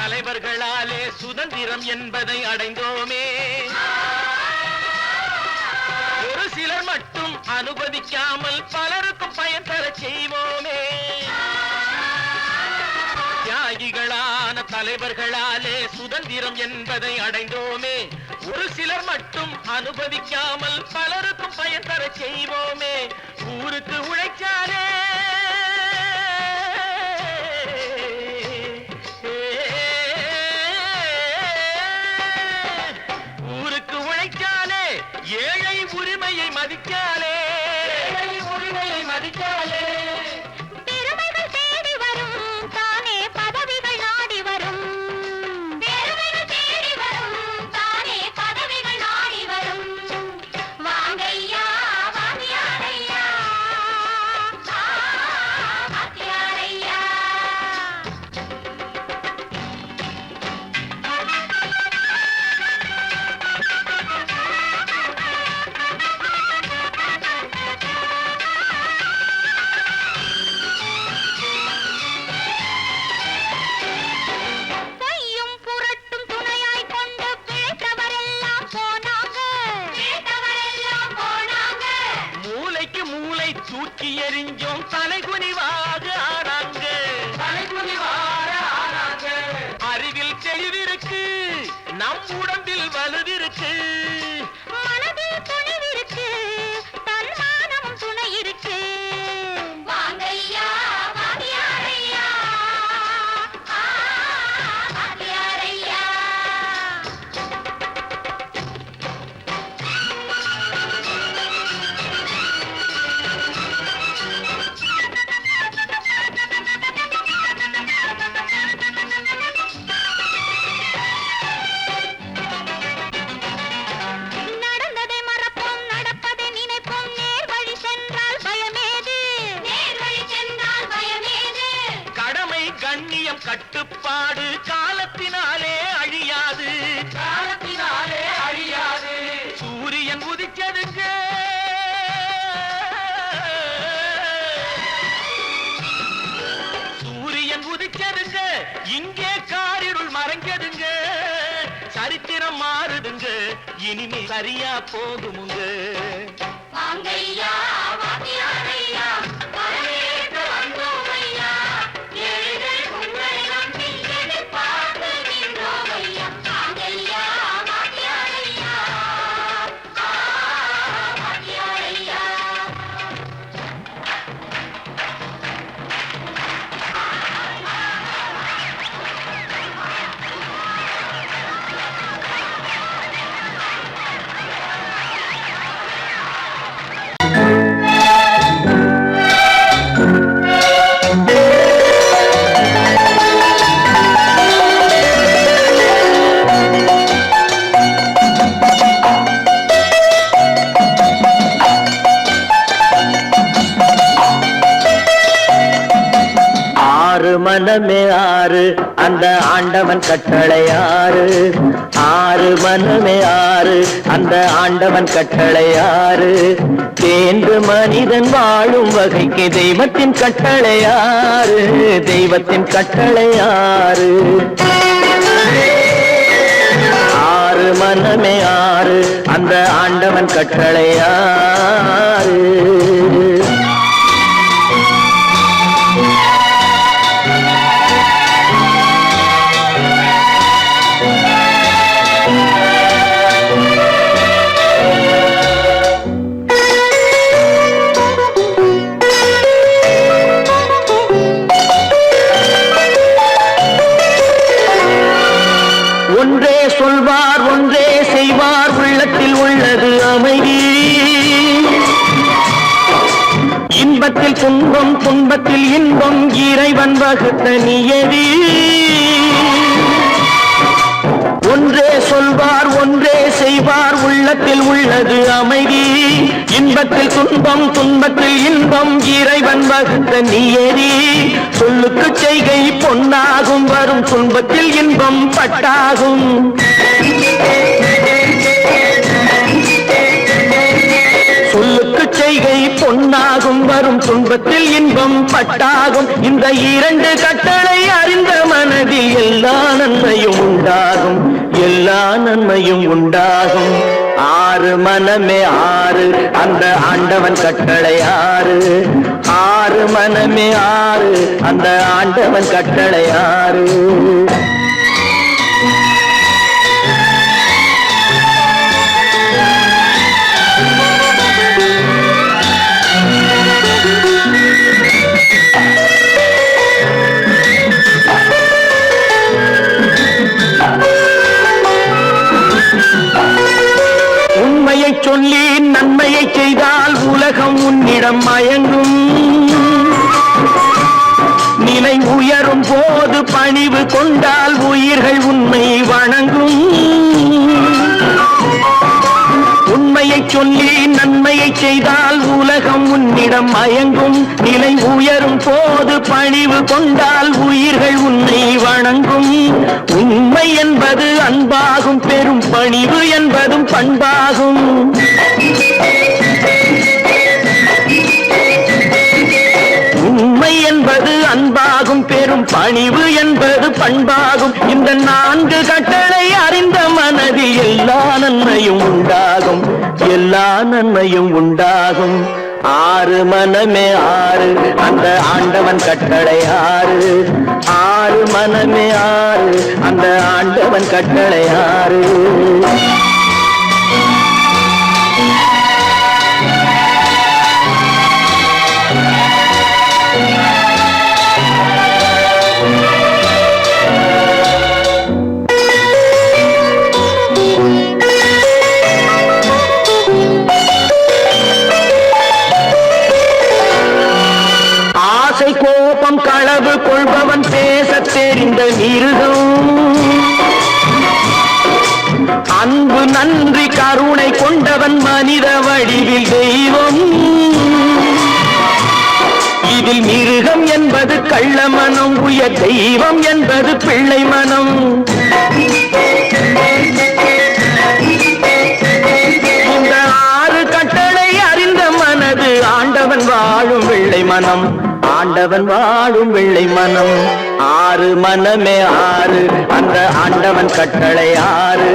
தலைவர்களாலே சுதந்திரம் என்பதை அடைந்தோமே. ஒரு சிலர் மட்டும் அனுமதிக்காமல் பலருக்கும் பயன் தர செய்வோமே. தியாகிகளான தலைவர்களாலே சுதந்திரம் என்பதை அடைந்தோமே. ஒரு சிலர் மட்டும் அனுமதிக்காமல் பலருக்கும் பயன் தர செய்வோமே. ஊருக்கு உழைச்சாலே ஏழை உரிமையை மதிக்காலே, உரிமையை மதிக்காலே. பெருமைகள் தேடி வரும் தானே பதவிகள் நாடி வரும். பெருமைகள் தேடி வரும் தானே பதவிகள் நாடி வரும். வாங்கையா வாங்கியாரையா வாங்கியாரையா. தூக்கி எறிஞ்சோம் தலைகுனிவாக ஆனாங்க, தலைகுனிவாக ஆனாங்க. அறிவில் தெளிவிருக்கு, நம் உடம்பில் வலுவிருக்கு, மனதில் துணிவிருக்கு, தன்மானம் துணை இருக்கு. வாங்கையா வாங்கியாரையா வாங்கியாரையா. கண்ணியம் கட்டுப்பாடு காலத்தினாலே அழியாது, காலத்தினாலே அழியாது. சூரியன் உதிச்சதுங்க, சூரியன் உதிச்சதுங்க, இங்கே காரிருள் மறைஞ்சதுங்க. சரித்திரம் மாறுதுங்க, இனிமே சரியா போகுமுங்க. வாங்கையா வாங்கியாரையா வரவேற்க வந்தோமையா. மனமே ஆறு அந்த ஆண்டவன் கட்டளை ஆறு. ஆறு மனமே ஆறு அந்த ஆண்டவன் கட்டளை ஆறு. தேர்ந்து மனிதன் வாழும் வகைக்கு தெய்வத்தின் கட்டளை ஆறு. தெய்வத்தின் கட்டளை ஆறு. ஆறு மனமே ஆறு அந்த ஆண்டவன் கட்டளை ஆறு. ஒன்றே சொல்வார் ஒன்றே செய்வார், உள்ளத்தில் உள்ளது அமைதி. இன்பத்தில் துன்பம் துன்பத்தில் இன்பம், இறைவன் வகுத்த நியதி. ஒன்றே சொல்வார் ஒன்றே செய்வார், உள்ளத்தில் உள்ளது அமைதி. இன்பத்தில் துன்பம் துன்பத்தில் இன்பம், இறைவன் வகுத்த நியதி. சொல்லுக்கு செய்கை பொன்னாகும், வரும் துன்பத்தில் இன்பம் பட்டாகும். சொல்லுக்கு செய்கை பொன்னாகும், வரும் துன்பத்தில் இன்பம் பட்டாகும். இந்த இரண்டு கட்டளை அறிந்த மனதில் எல்லா நன்மையும் உண்டாகும், எல்லா நன்மையும் உண்டாகும். ஆறு மனமே ஆறு, அந்த ஆண்டவன் கட்டளை ஆறு. ஆறு மனமே ஆறு, அந்த ஆண்டவன் கட்டளை ஆறு. உண்மையை சொல்லி நன்மையை செய்தால் உலகம் உன்னிடம் மயங்கும். நிலை உயரும் போது பணிவு கொண்டால் உயிர்கள் உன்னை வணங்கும். உண்மையை சொல்லி நன்மையை செய்தால் உலகம் உன்னிடம் மயங்கும். நிலை உயரும் போது பணிவு கொண்டால் உயிர்கள் உன்னை வணங்கும். உண்மை என்பது அன்பாகும், பெரும் பணிவு என்பதும் பண்பாகும். உண்மை என்பது அன்பாகும், பெரும் பணிவு என்பது பண்பாகும். இந்த நான்கு கட்டளை அறிந்த மனதில் எல்லா நன்மையும் உண்டாகும், எல்லா நன்மையும் உண்டாகும். ஆறு மனமே ஆறு, அந்த ஆண்டவன் கட்டளை ஆறு. ஆறு மனமே ஆறு, அந்த ஆண்டவன் கட்டளை ஆறு. கோபம் களவு கொள்பவன் பேச தெரிந்த மிருகம். அன்பு நன்றி கருணை கொண்டவன் மனித வடிவில் தெய்வம். இதில் மிருகம் என்பது கள்ள மனம், உயர் தெய்வம் என்பது பிள்ளை மனம். இந்த ஆறு கட்டளை அறிந்த மனது ஆண்டவன் வாழும் வெள்ளை மனம், ஆண்டவன் வாழும் வெள்ளை மனம். ஆறு மனமே ஆறு, அந்த ஆண்டவன் கட்டளை ஆறு.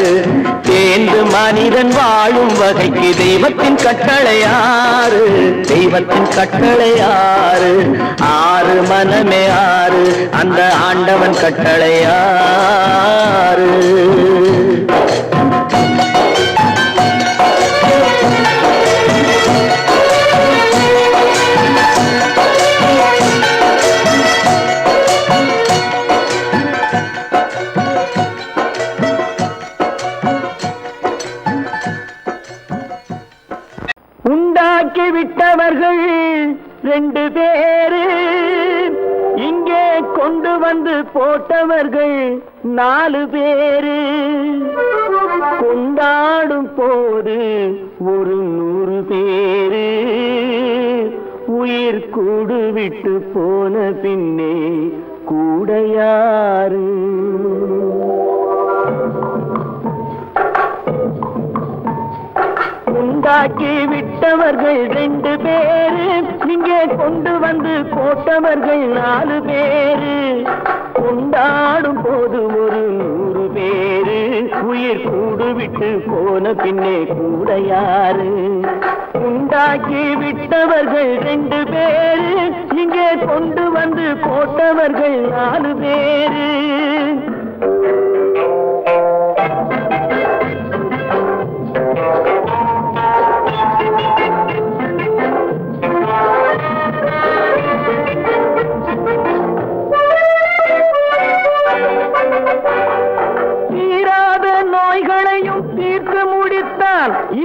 தேர்ந்து மனிதன் வாழும் வகைக்கு தெய்வத்தின் கட்டளை ஆறு, தெய்வத்தின் கட்டளை ஆறு. ஆறு மனமே ஆறு, அந்த ஆண்டவன் கட்டளை ஆறு. உண்டாக்கி விட்டவர்கள் 2 பேரு, இங்கே கொண்டு வந்து போட்டவர்கள் 4 பேரு. கொண்டாடும் போது ஒரு 100 பேரு, உயிர் கூடு விட்டு போன பின்னே கூட யாரு? உண்டாக்கி விட்டவர்கள் 2 பேரு, இங்கே கொண்டு வந்து போட்டவர்கள் 4 பேரு. கொண்டாடும் போது ஒரு 100 பேரு, உயிர் கூடு விட்டு போன பின்னே கூட யாரு? உண்டாக்கி விட்டவர்கள் 2 பேரு, இங்கே கொண்டு வந்து போட்டவர்கள் 4 பேரு.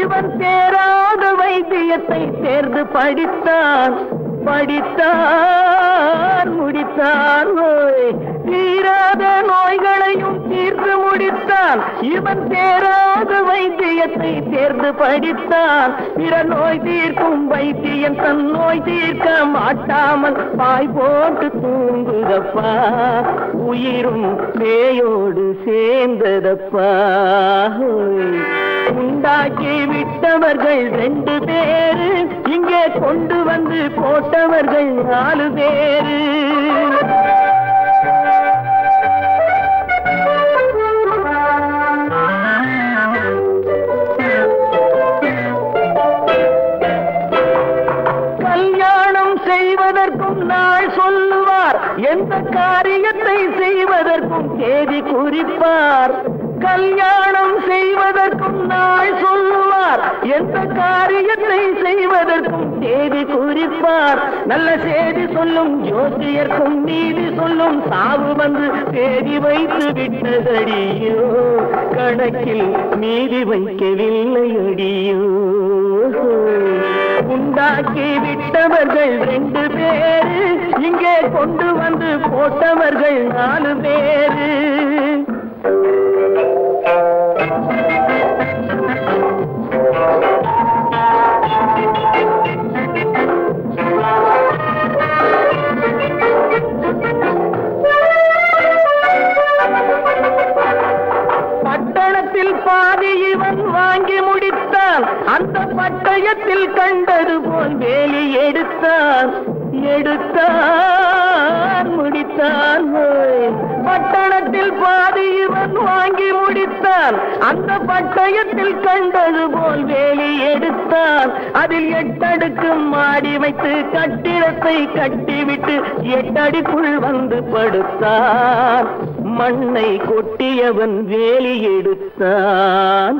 இவன் தேராத வைத்தியத்தை தேர்ந்து படித்தான், முடித்தான். தீராத நோய்களையும் தீர்த்து முடித்தான். இவன் தேராத வைத்தியத்தை தேர்ந்து படித்தான். பிற நோய் தீர்க்கும் வைத்தியன் தன் நோய் தீர்க்க மாட்டாமல் பாய் போட்டு தூங்குதப்பா, உயிரும் பேயோடு சேர்ந்ததப்பா. உண்டாக்கி விட்டவர்கள் 2 பேரு, இங்கே கொண்டு வந்து போட்டவர்கள் 4 பேரு. எந்த காரியத்தை செய்வதற்கும் தேதி குறிப்பார், கல்யாணம் செய்வதற்கும் நாள் சொல்லுவார். எந்த காரியத்தை செய்வதற்கும் தேதி குறிப்பார், நல்ல செய்தி சொல்லும் ஜோசியர்க்கும் நீதி சொல்லும் சாவு வந்து தேதி வைத்து விட்டதடியோ, கணக்கில் மீதி வைக்கவில்லை அடியோ. உண்டாக்கி விட்டவர்கள் 2 பேரு, இங்கே கொண்டு வந்து போட்டவர்கள் 4 பேரு. பட்டணத்தில் பாதி இவன் வாங்கி முடித்தான், அந்த பட்டயத்தில் கண்டது போல் வேலி எடுத்தான் முடித்தான். பட்டணத்தில் பாதி இவன் வாங்கி முடித்தான், அந்த பட்டயத்தில் கண்டது போல் வேலி எடுத்தான். அதில் 8 அடுக்கு மாடி வைத்து கட்டிடத்தை கட்டிவிட்டு 8 அடிக்குள் வந்து படுத்தான். மண்ணை கொட்டியவன் வேலி எடுத்தான்.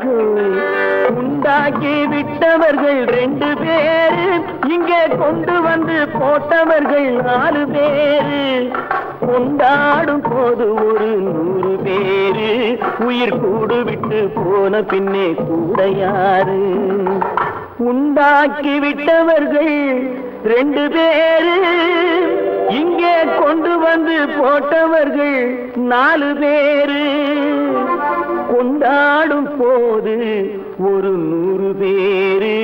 உண்டாக்கி விட்டவர்கள் 2 பேரு, இங்கே கொண்டு வந்து போட்டவர்கள் 4 பேரு. கொண்டாடும் போது ஒரு 100 பேரு, உயிர் கூடு விட்டு போன பின்னே கூட யாரு? உண்டாக்கி விட்டவர்கள் 2 பேரு, இங்கே கொண்டு வந்து போட்டவர்கள் 4 பேரு. கொண்டாடும் போது ஒரு 100 பேரு,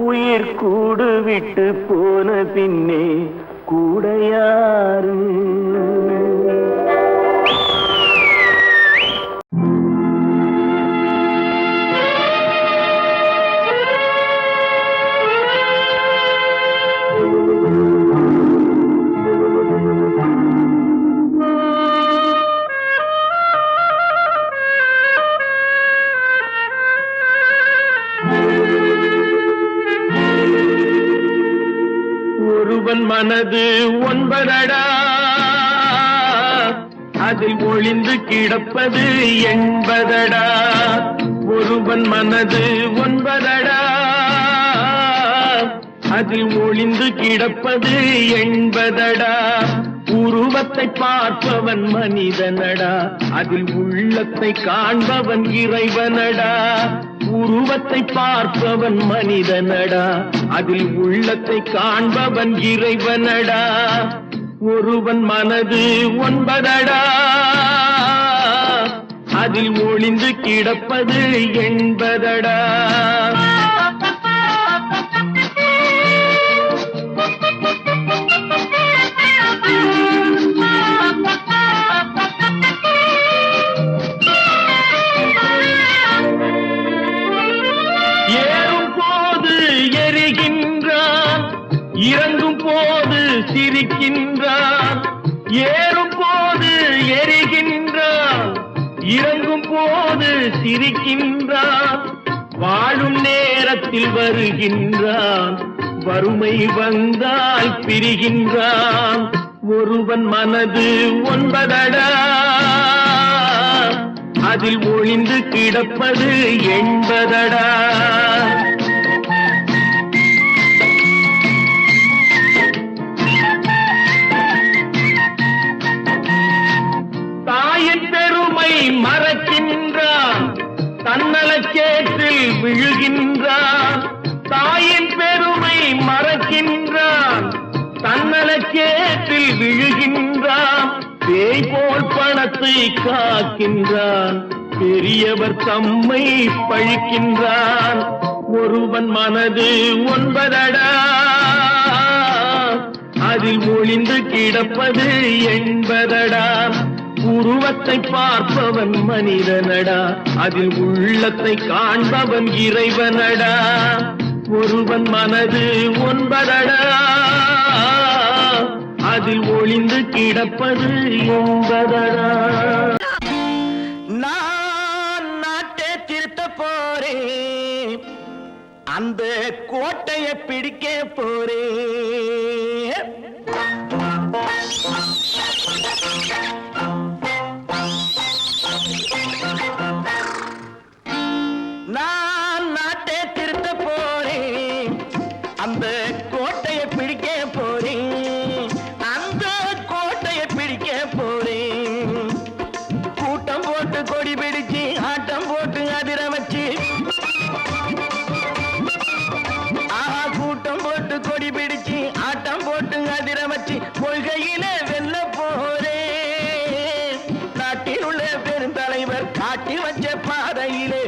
உயிர் கூடு விட்டு போன பின்னே கூட யாரு? ஒருவன் மனது 9 அதில் ஒளிந்து கிடப்பது 80. ஒருவன் மனது 9 அதில் ஒளிந்து கிடப்பது 80. உருவத்தை பார்ப்பவன் மனிதனடா, அதில் உள்ளத்தை காண்பவன் இறைவனடா. உருவத்தை பார்ப்பவன் மனிதனடா, அதில் உள்ளத்தை காண்பவன் இறைவனடா. ஒருவன் மனது 9 அதில் ஒளிந்து கிடப்பது 80. இறங்கும் போது சிரிக்கின்றான், ஏறும் போது எரிகின்றான், இறங்கும் போது சிரிக்கின்றான். வாழும் நேரத்தில் வருகின்றான், வறுமை வந்தால் பிரிகின்றான். ஒருவன் மனது 9 அதில் ஒளிந்து கிடப்பது 80. மறக்கின்றான், தன்னலச்சேற்றில் விழுகின்றான். தாயின் பெருமை மறக்கின்றான், தன்னலச்சேற்றில் விழுகின்றான். பேய் போல் பணத்தை காக்கின்றான், பெரியவர் தம்மை பழிக்கின்றான். ஒருவன் மனது 9 அதில் ஒளிந்து கிடப்பது 80. உருவத்தை பார்ப்பவன் மனிதனடா, அதில் உள்ளத்தை காண்பவன் இறைவனடா. ஒருவன் மனது 9 அதில் ஒளிந்து கிடப்பது 80. நான் நாட்டை திருத்த போறேன், அந்த கோட்டையை பிடிக்க போறேன். கொள்கையிலே வெல்ல போறேன். நாட்டில் உள்ள பெருந்தலைவர் காட்டி வச்ச பாதையிலே,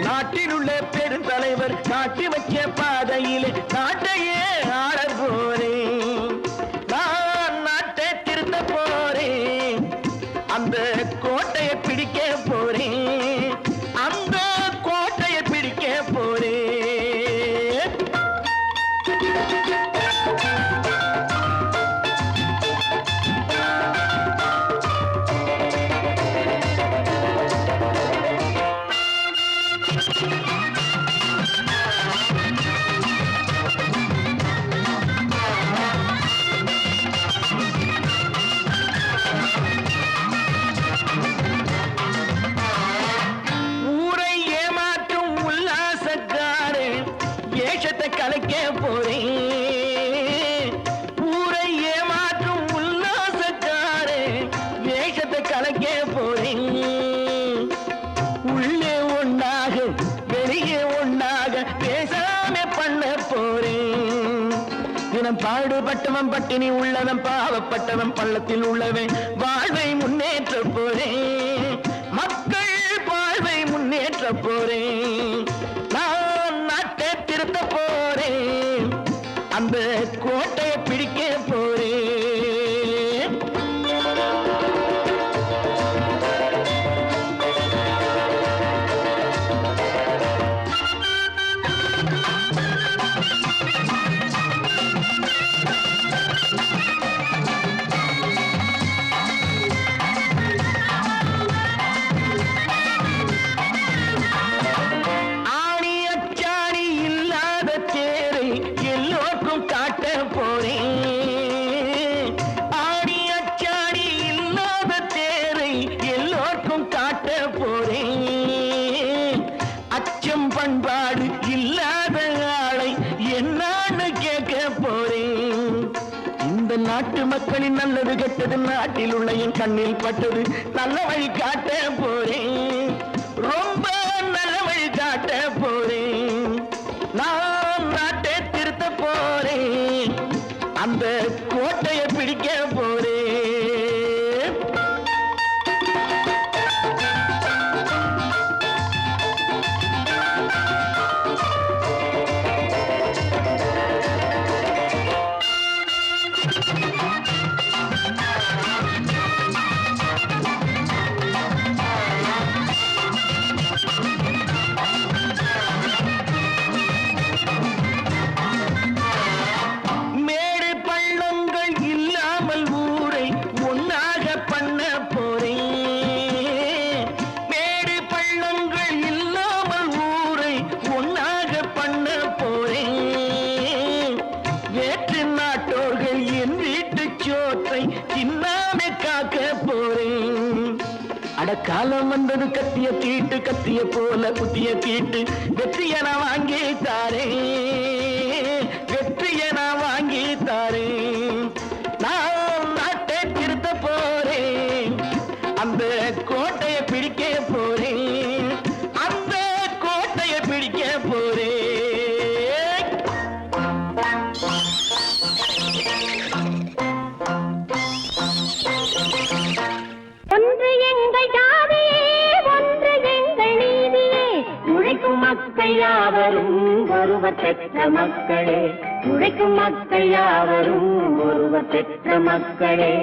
நாட்டில் உள்ள பெருந்தலைவர் காட்டி வச்ச பாதையிலே நாட்டையே ஆள போறேன். நான் நாட்டை திருத்த போறேன், அந்த கோட்டையை பிடிக்க போறேன், அந்த கோட்டையை பிடிக்க போறேன். ஊரை ஏமாற்றும் உல்லாசக்காரே வேஷத்தை கலைக்க போறேன். ஊரை ஏமாற்றும் உல்லாசக்காரே வேஷத்தை கலைக்க போறேன். உள்ளே ஒண்ணாக வெளியே ஒண்ணாக பேசாம பண்ண போறேன். தினம் பாடுபட்டவன் பட்டினி உள்ளவன் பாவப்பட்டவன் பள்ளத்தில் உள்ளவன் வாழ்வை முன்னேற்ற போறேன். மக்கள் வாழ்வை முன்னேற்ற போறேன். நான் நாட்டை திருத்த போறேன், அந்த கோட்டையை பிடிக்க போறேன். ஆணி அச்சாணி இல்லாத தேரை எல்லோருக்கும் காட்ட போறேன். ஆணி அச்சாணி இல்லாத தேரை எல்லோருக்கும் காட்ட போறேன். அச்சம் பண்பாடு இல்லாத ஆளை என்னான்னு கேட்க போறேன். இந்த நாட்டு மக்களின் நல்லது கெட்டது நாட்டில் உள்ள என் கண்ணில் பட்டது நல்ல வழி காட்ட போறேன். ரொம்ப நல்ல வழி காட்ட போறேன். நான் நாட்டை திருத்த போறேன், அந்த கோட்டையை பிடிக்க போறேன். மேடு பள்ளங்கள் இல்லாமல் ஊரை ஒன்னாக பண்ண போறேன். மேடு பள்ளங்கள் இல்லாமல் ஊரை ஒன்னாக பண்ண போறேன். வேற்று நாட்டோர்கள் என் வீட்டு சோற்றை தின்னாமே காக்க போறேன். அடக்காலம் வந்தது கத்திய தீட்டு, கத்திய போல குத்திய தீட்டு வெற்றிய நான் வாங்கி தாரேன், வெற்றிய நான் வாங்கி தாரேன். நான் நாட்டை திருத்த போறேன், அந்த கோட்டையை பிடிக்க போறேன், அந்த கோட்டையை பிடிக்க போறேன். ஒன்று எங்கள் ஜாதியே, ஒன்று எங்கள் நீதியே. உழைக்கும் மக்கள் யாவரும் ஒருவர் பெற்ற மக்களே, உழைக்கும் மக்கள் யாவரும் ஒருவர் பெற்ற மக்களே.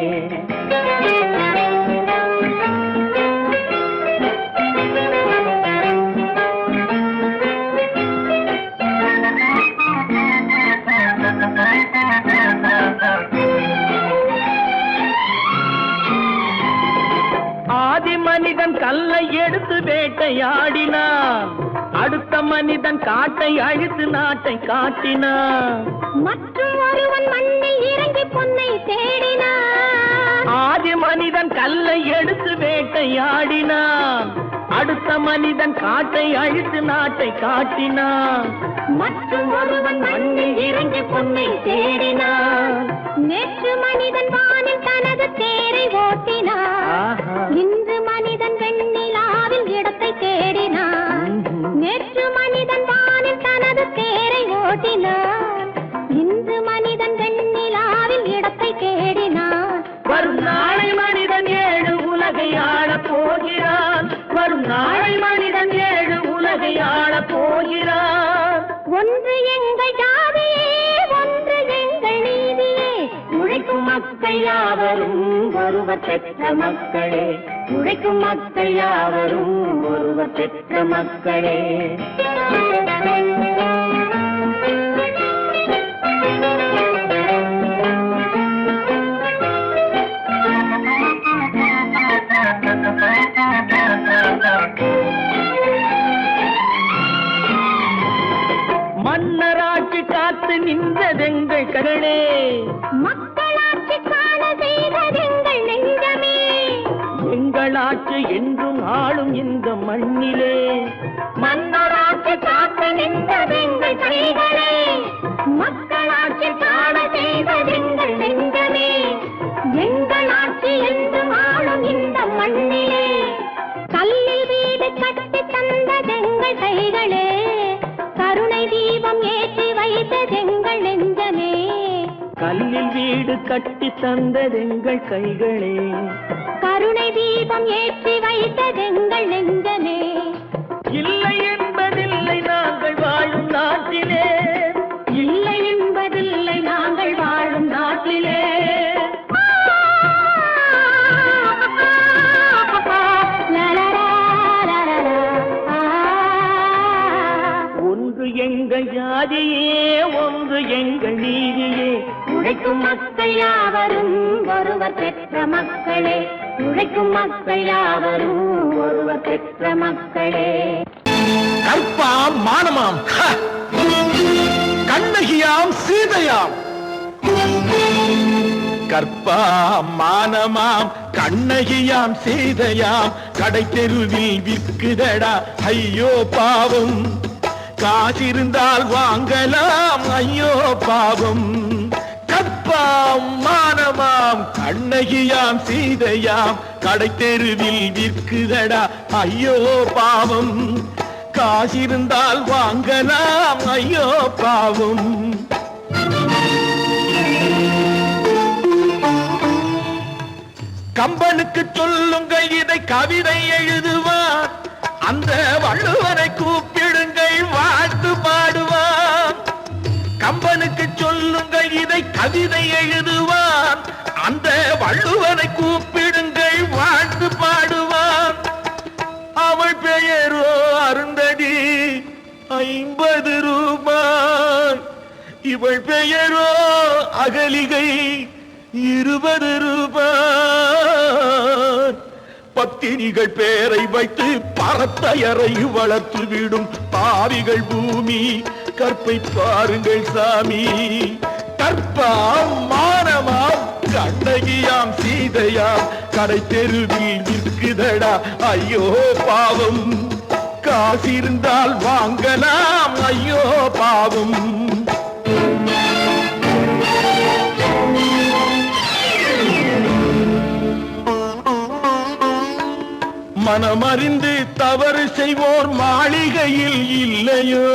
ஆதி மனிதன் கல்லை எடுத்து வேட்டையாடினான், அடுத்த மனிதன் காட்டை அழித்து நாட்டை காட்டினான். மற்றும் ஒருவன் மண்ணில் இறங்கி பொன்னை தேடினான். ஆதி மனிதன் கல்லை எடுத்து வேட்டையாடினான், அடுத்த மனிதன் காட்டை அழித்து நாட்டை காட்டினான். மற்றும் ஒருவன் மண்ணில் இறங்கி பொன்னை தேடினான். நேற்று மனிதன் வானில் தனது தேரை ஓட்டினான். இன்று மனிதன் வெண்ணிலாவில் இடத்தை தேடினான். நேற்று மனிதன் வானில் தனது தேரை ஓட்டினான். யாவரும் ஒருவர் பெற்ற மக்களே, உழைக்கும் மக்கள் யாவரும் ஒருவர் பெற்ற மக்களே. மன்னராட்சி காத்து நின்றதெங்கள் கரளே, மக்களாட்சி காண செய்ததெங்கள் நெஞ்சமே, எங்களாட்சி என்றும் ஆளும் இந்த மண்ணிலே. மன்னராட்சி காத்து நின்றதெங்கள் கைகளே, மக்களாட்சி காண செய்ததெங்கள் நெஞ்சமே, எங்களாட்சி என்றும் ஆளும் இந்த மண்ணிலே. கல்லில் வீடு கட்டி தந்ததெங்கள் கைகளே, கருணை தீபம் ஏற்றி வைத்ததெங்கள் நெஞ்சமே. கல்லில் வீடு கட்டி தந்ததெங்கள் கைகளே, கருணை தீபம் ஏற்றி வைத்ததெங்கள் நெஞ்சமே. இல்லை என்பதில்லை நாங்கள் வாழும் நாட்டிலே, இல்லை என்பதில்லை நாங்கள் வாழும் நாட்டிலே. ஒன்று எங்கள் ஜாதியே, ஒன்று எங்கள் நீதியே. உழைக்கும் மக்கள் யாவரும் ஒருவர் பெற்ற மக்களே, உழைக்கும் மக்கள் யாவரும் ஒருவர் பெற்ற மக்களே. கற்பாம் மானமாம், கண்ணகியாம் சீதையாம். கற்பாம் மானமாம் கண்ணகியாம் சீதையாம், கடை தெருவில் விற்குதடா ஐயோ பாவம். காசிருந்தால் வாங்கலாம் ஐயோ பாவம். கற்பாம் மானமாம் கண்ணகியாம் சீதையாம், கடை தெருவில் விற்குதடா ஐயோ பாவம். காசிருந்தால் வாங்கலாம் ஐயோ பாவம். கம்பனுக்கு சொல்லுங்கள் இதை கவிதை எழுதுவார், அந்த வள்ளுவரை கூப்பிடுங்கள் வாழ்த்து பாடுவார். கம்பனுக்கு சொல்லுங்கள் இதை கவிதை எழுதுவார், அந்த வள்ளுவரை கூப்பிடுங்கள் வாழ்த்து பாடுவார். அவள் பெயரோ அருந்ததி 50 ரூபாய், இவள் பெயரோ அகலிகை 20 ரூபாய். பத்தினிகள் பேரை வைத்து பரத்தையரை வளர்த்து விடும் பாவிகள் பூமி, கற்பை பாருங்கள் சாமி. கற்பாம் மானமாம் கண்ணகியாம் சீதையாம், கடை தெருவில் விற்குதடா ஐயோ பாவம். காசிருந்தால் வாங்கலாம் ஐயோ பாவம். மனமறிந்து தவறு செய்வோர் மாளிகையில் இல்லையோ,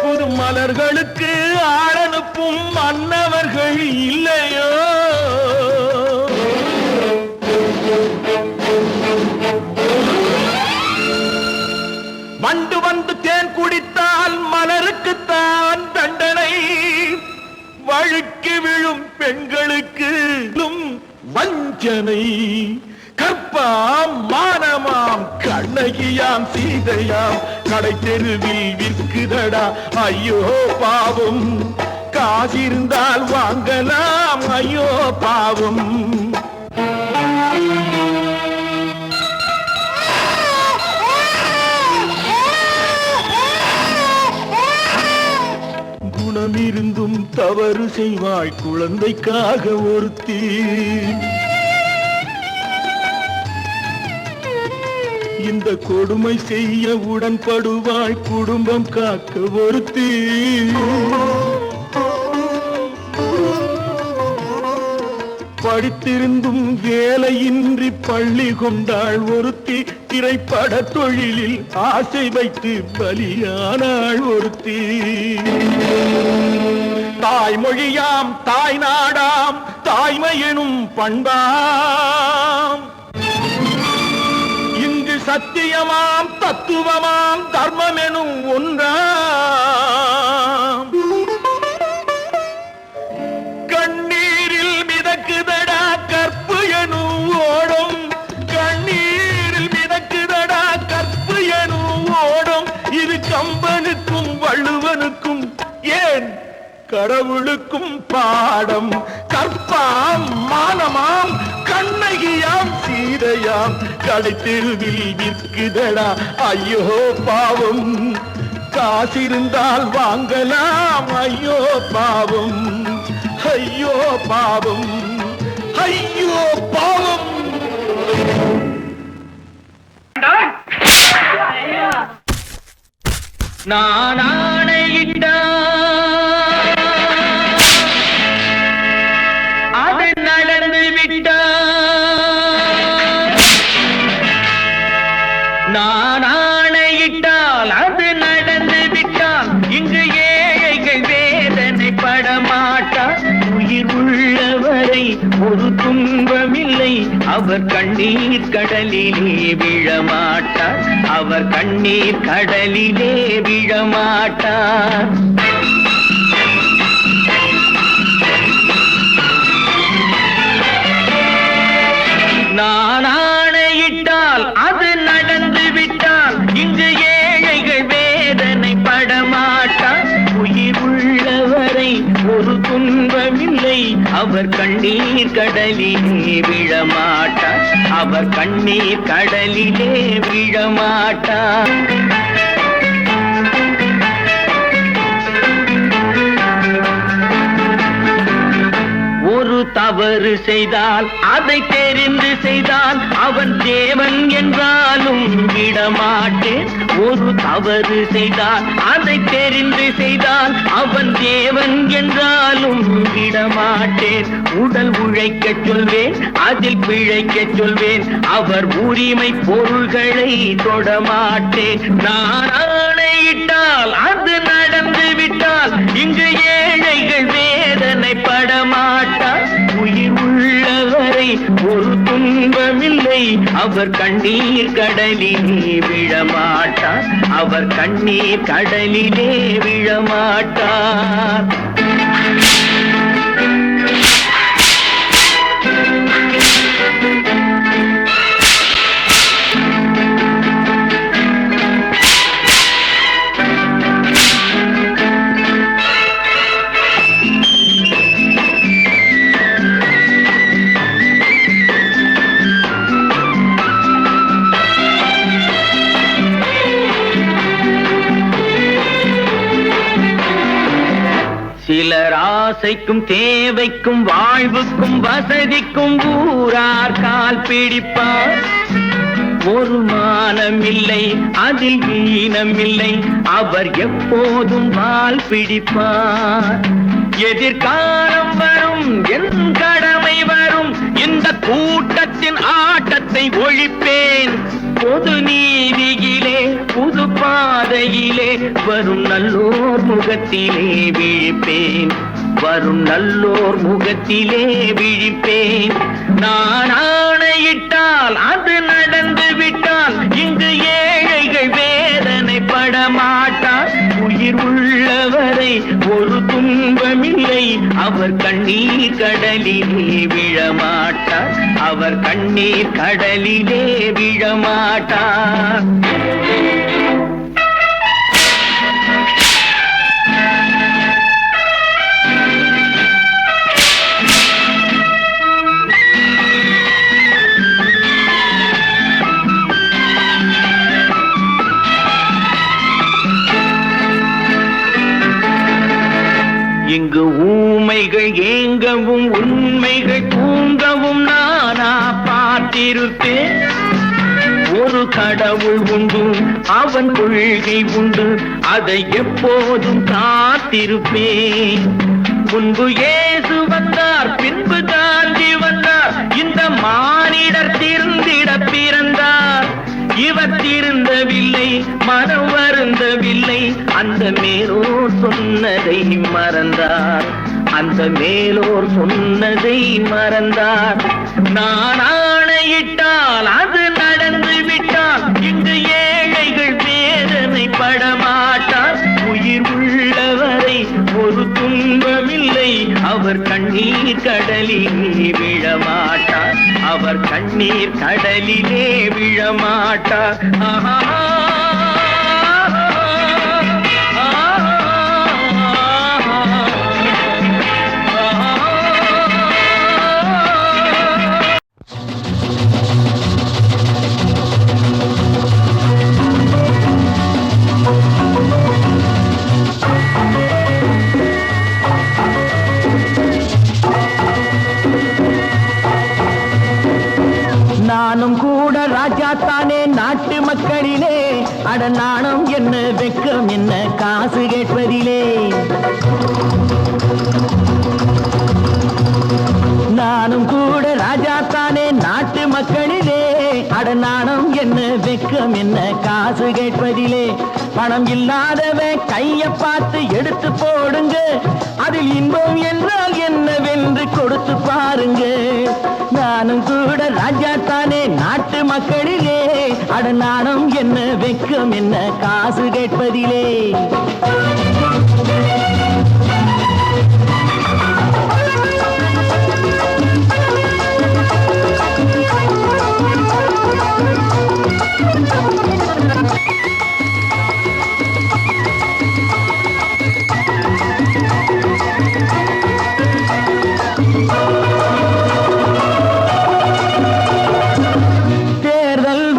புது மலர்களுக்கு ஆளனுப்பும் மன்னவர்கள் இல்லையோ. வண்டு வந்து தேன் குடித்தால் மலருக்குத்தான் தண்டனை, வழுக்கி விழும் பெண்களுக்கு வஞ்சனை. கற்பாம் மானமாம் கண்ணகியாம் சீதையாம், கடை தெருவில் விற்குதடா ஐயோ பாவம். காசிருந்தால் வாங்கலாம் ஐயோ பாவம். குணமிருந்தும் தவறு செய்வாய் குழந்தைக்காக ஒருத்தி, இந்த கொடுமை செய்ய உடன்படுவாய் குடும்பம் காக்க ஒருத்தி. படித்திருந்தும் வேலையின்றி பள்ளி கொண்டாள் ஒருத்தி, திரைப்பட தொழிலில் ஆசை வைத்து பலியானாள் ஒருத்தி. தாய்மொழியாம் தாய் நாடாம் தாய்மையெனும் பண்பாம், இங்கு சத்தியமாம் தத்துவமாம் தர்மமெனும் ஒன்றாம். கண்ணீர் கடவுளுக்கும் பாடம் கற்பாம் மானமாம் கண்ணகியாம் சீதையாம் கடைத்தெருவில் விற்குதடா ஐயோ பாவம் காசிருந்தால் வாங்கலாம் ஐயோ பாவம் ஐயோ பாவம் ஐயோ பாவம் நான் ஆணையிட்ட அது நடந்து விட்ட நான் ஆணையிட்டால் அது நடந்து விட்டால் இங்கு ஏழைகள் வேதனை படமாட்டார் உயிர் உள்ளவரை ஒரு துன்பமில்லை அவர் கண்ணீர் கடலிலே விழமாட்டார் அவர் கண்ணீர் கடலிலே விழமாட்டார் நான் ஆணையிட்டால் அது நடந்து விட்டால் இங்கு ஏழைகள் வேதனை படமாட்டார் உயிர் உள்ளவரை ஒரு துன்பமில்லை அவர் கண்ணீர் கடலிலே விழமாட்டார் அவர் கண்ணீர் கடலிலே விழமாட்டார் ஒரு தவறு செய்தால் அதை தெரிந்து செய்தால் அவன் தேவன் என்றாலும் விடமாட்டேன் ஒரு தவறு செய்தால் அதை தெரிந்து செய்தால் அவன் தேவன் என்றாலும் விடமாட்டேன் உடல் உழைக்கச் சொல்வேன் அதில் பிழைக்கச் சொல்வேன் அவர் உரிமை பொருள்களை தொடமாட்டேன் நான் ஆணையிட்டால் அது நடந்து விட்டால் இங்கு ஏழைகள் வேதனை படமாட்டார் உயிர் உள்ளவரை ஒரு துன்பமில்லை அவர் கண்ணீர் கடலிலே விழமாட்டார் அவர் கண்ணீர் கடலிலே விழமாட்டார் சிலர் ஆசைக்கும் தேவைக்கும் வாழ்வுக்கும் வசதிக்கும் ஊரார் கால் பிடிப்பார் ஒரு மானமில்லை அதில் ஈனமில்லை அவர் எப்போதும் வால் பிடிப்பார் எதிர்காலம் வரும் என் கடமை வரும் இந்த கூட்டத்தின் ஆட்டத்தை ஒழிப்பேன் பொது நீதியிலே புது பாதையிலே வரும் நல்லோர் முகத்திலே விழிப்பேன் வரும் நல்லோர் முகத்திலே விழிப்பேன் நான் ஆணையிட்டால் அது நடந்து விட்டால் இங்கு ஏழைகள் வேதனை படமாட்டார் உயிர் உள்ளவரை ஒரு துன்பமில்லை அவர் கண்ணீர் கடலிலே விழமாட்டார் அவர் கண்ணீர் கடலிலே விழமாட்டார் இங்கு ஊமைகள் ஏங்கவும் உண்மைகள் தூங்கவும் நானா பார்த்திருப்பேன் ஒரு கடவுள் உண்டு அவன் கொள்கை உண்டு அதை எப்போதும் காத்திருப்பேன் முன்பு இயேசு வந்தார் பின்பு காந்தி வந்தார் இந்த மானிடர் திருந்திட பிறந்தார் இவர் திருந்தவில்லை மனம் வருந்தவில்லை அந்த மேலோர் சொன்னதை மறந்தார் அந்த மேலோர் சொன்னதை மறந்தார் நான் ஆணையிட்டால் அது நடந்து விட்டால் இங்கு ஏழைகள் வேதனை படமாட்டார் உயிர் உள்ளவரை ஒரு துன்பமில்லை அவர் கண்ணீர் கடலிலே விழமாட்டார் அவர் கண்ணீர் கடலிலே விழமாட்டார் ஆஹா நாட்டு மக்களிலே அடநாணம் என்ன வெக்கம் என்ன காசு கேட்பதிலே நானும் கூட ராஜா தானே நாட்டு மக்களிலே அடநாணம் என்ன வெக்கம் என்ன காசு கேட்பதிலே பணம் இல்லாதவன் கைய பார்த்து எடுத்து போடுங்க அதில் இன்பம் என்றால் என்னவென்று கொடுத்து பாருங்க நானும் கூட ராஜா தானே நாட்டு மக்களிலே அடநாணம் என்ன வெக்கம் என்ன காசு கேட்பதிலே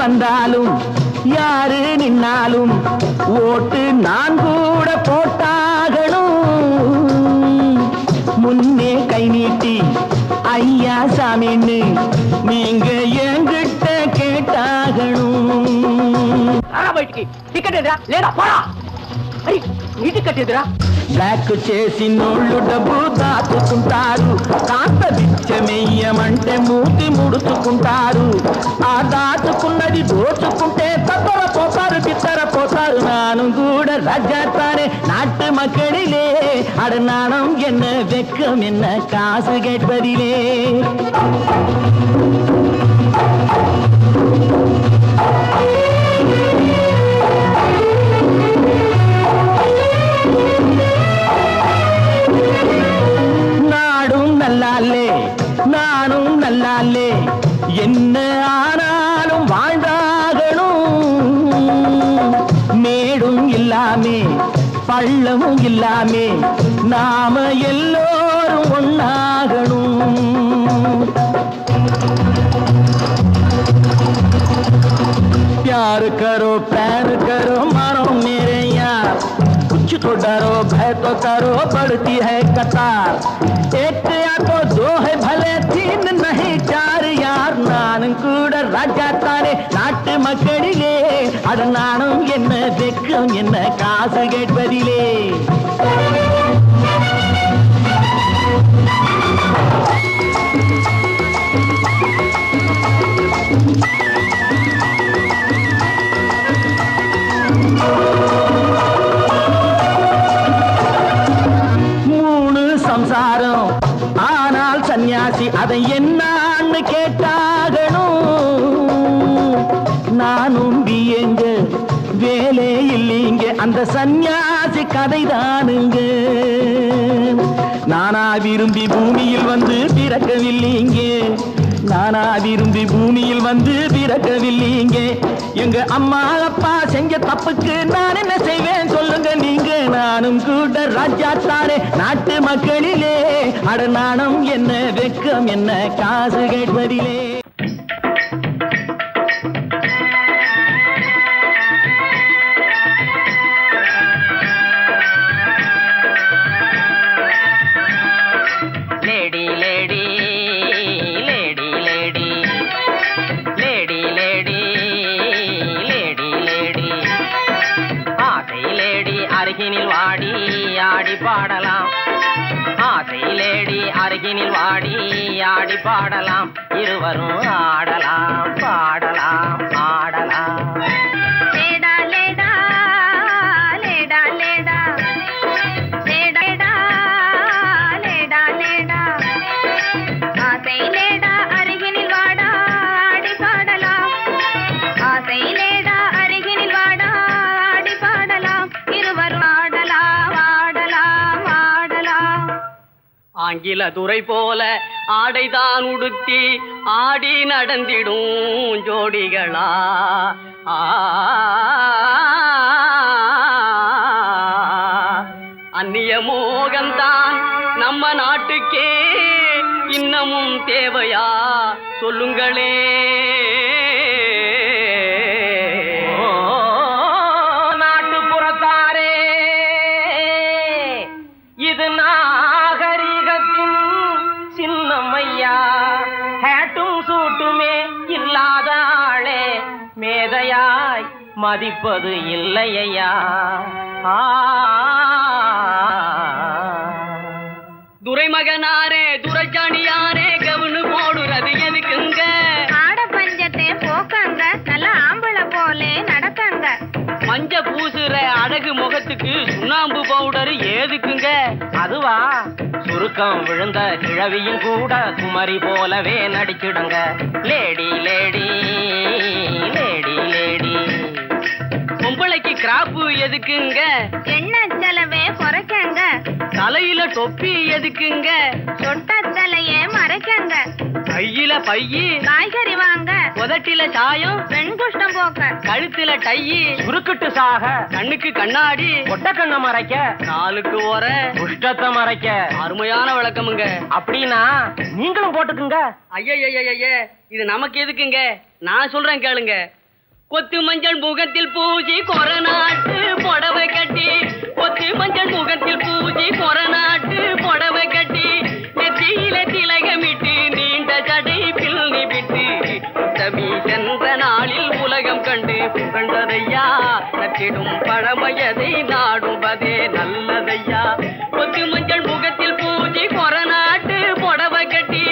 வந்தாலும் யாரு நின்னாலும் ஓட்டு நான் கூட போட்டாகணும் முன்னே கை நீட்டி ஐயா சாமின்னு நீங்க என்கிட்ட கேட்டாகணும் టికెట్ ఎదురా లేదా పోరా నీ టికెట్ ఎదురా బ్లాక్ చేసి నోళ్ళు డబ్బు దాచుకుంటారు కాస్త బిచ్చమెయ్యమంటే మూతి ముడుచుకుంటారు ఆ దాచుకున్నది దోచుకుంటే తత్తర పోతారు బిత్తర పోతారు నాను కూడా ராஜாத்தானே நாட்டு மக்களிலே அடநாணம் என்ன வெக்கம் என்ன காசு கேட்பதிலே நானும் நல்லாலே என்ன ஆனாலும் வாழ்ந்தாகணும் மேடும் இல்லாமே பள்ளமும் இல்லாமே நாம எல்லோரும் ஒன்னாகணும் प्यार करो प्यार करो मारो मेरे यार कुछ तो डरो भय तो करो बढ़ती है कतार एक या तो दो है भले तीन नहीं चार यार நானும் கூட ராஜா தானே நாட்டு மக்களிலே அடநாணம் என்ன வெக்கம் என்ன காசு கேட்பதிலே சம்சாரம் ஆனால் சன்னியாசி அதை என்னான்னு கேட்டாகணும் நானும் பியங்க வேலை இல்லைங்க அந்த சன்னியாசி கதைதானுங்க நானா விரும்பி பூமியில் வந்து பிறக்கவில்லைங்க நானா விரும்பி பூமியில் வந்து பிறக்கவில்லைங்க எங்க அம்மா அப்பா செஞ்ச தப்புக்கு நான் என்ன செய்வேன் சொல்லுங்க நீங்க நானும் கூட ராஜா தானே நாட்டு மக்களிலே அடநாணம் என்ன வெக்கம் என்ன காசு கேட்பதிலே அருகினில் வாடி ஆடி பாடலாம் ஆசை லேடி அருகினில் வாடி ஆடி பாடலாம் இருவரும் ஆடலாம் பாடலாம் ஆடலாம் லேடா லேடா லேடா லேடா லேடா லேடா லேடா ஆசை லேடா அருகினில் வாடா ஆடி பாடலாம் ஆசை லேடா அருகினில் வாடா ஆடி பாடலாம் இருவரும் ஆடலாம் ஆடலாம் ஆடலாம் ஆங்கில துரை போல ஆடைதான் உடுத்தி ஆடி நடந்திடும் ஜோடிகளா அந்நிய மோகம்தான் நம்ம நாட்டுக்கே இன்னமும் தேவையா சொல்லுங்களே நாட்டுப்புறத்தாரே இது நாகரிகத்தின் சின்னம்மையா ஹேட்டும் சூட்டுமே இல்லாத ஆளே மேதையா மதிப்பது இல்லையா. துரைமகனாரே துரைச்சாணியாரே கவுனு போடுறது எதுக்குங்க? ஆட பஞ்சத்தை போக்கங்க, நல்ல ஆம்பளை போலே நடக்கங்க. மஞ்ச பூசுற அழகு முகத்துக்கு சுண்ணாம்பு பவுடர் ஏதுக்குங்க? அதுவா, சுருக்கம் விழுந்த கிழவியும் கூட குமரி போலவே நடிச்சிடுங்க. Lady lady lady lady. பொம்பளைக்கு கிராப்பு எதுக்குங்க? எண்ணெய் செலவே குறைக்கங்க. தலையில தொப்பி எதுக்குங்க? சொட்ட தலையே மறைக்கங்க. கையில பையி, காய்கறி வாங்க. உதட்டில சாயம், பெண் குஷ்டம் போக்க. கழுத்துல டையி, சுருக்கிட்டு சாக, கண்ணுக்கு கண்ணாடி, ஒட்ட கண்ண மறைக்க, காலுக்கு ஓர, குஷ்டத்தை மறைக்க. அருமையான விளக்கமுங்க. அப்படின்னா நீங்களும் போட்டுக்குங்க. ஐய இது நமக்கு எதுக்குங்க? நான் சொல்றேன் கேளுங்க. கொத்து மஞ்சள் முகத்தில் பூஜி கொரநாட்டு புடவை கட்டி, கொத்து மஞ்சள் முகத்தில் பூஜி கொரநாட்டு புடவை கட்டி, நெத்தியில திலகமிட்டு நீண்ட ஜடை பிள்ளி விட்டு, உத்தமி சென்ற நாளில் உலகம் கண்டு புகழ்ந்ததையா, நற்றிடும் பழமையதை நாடுவதே நல்லதையா. கொத்து மஞ்சள் முகத்தில் பூஜி கொரநாட்டு புடவை கட்டி,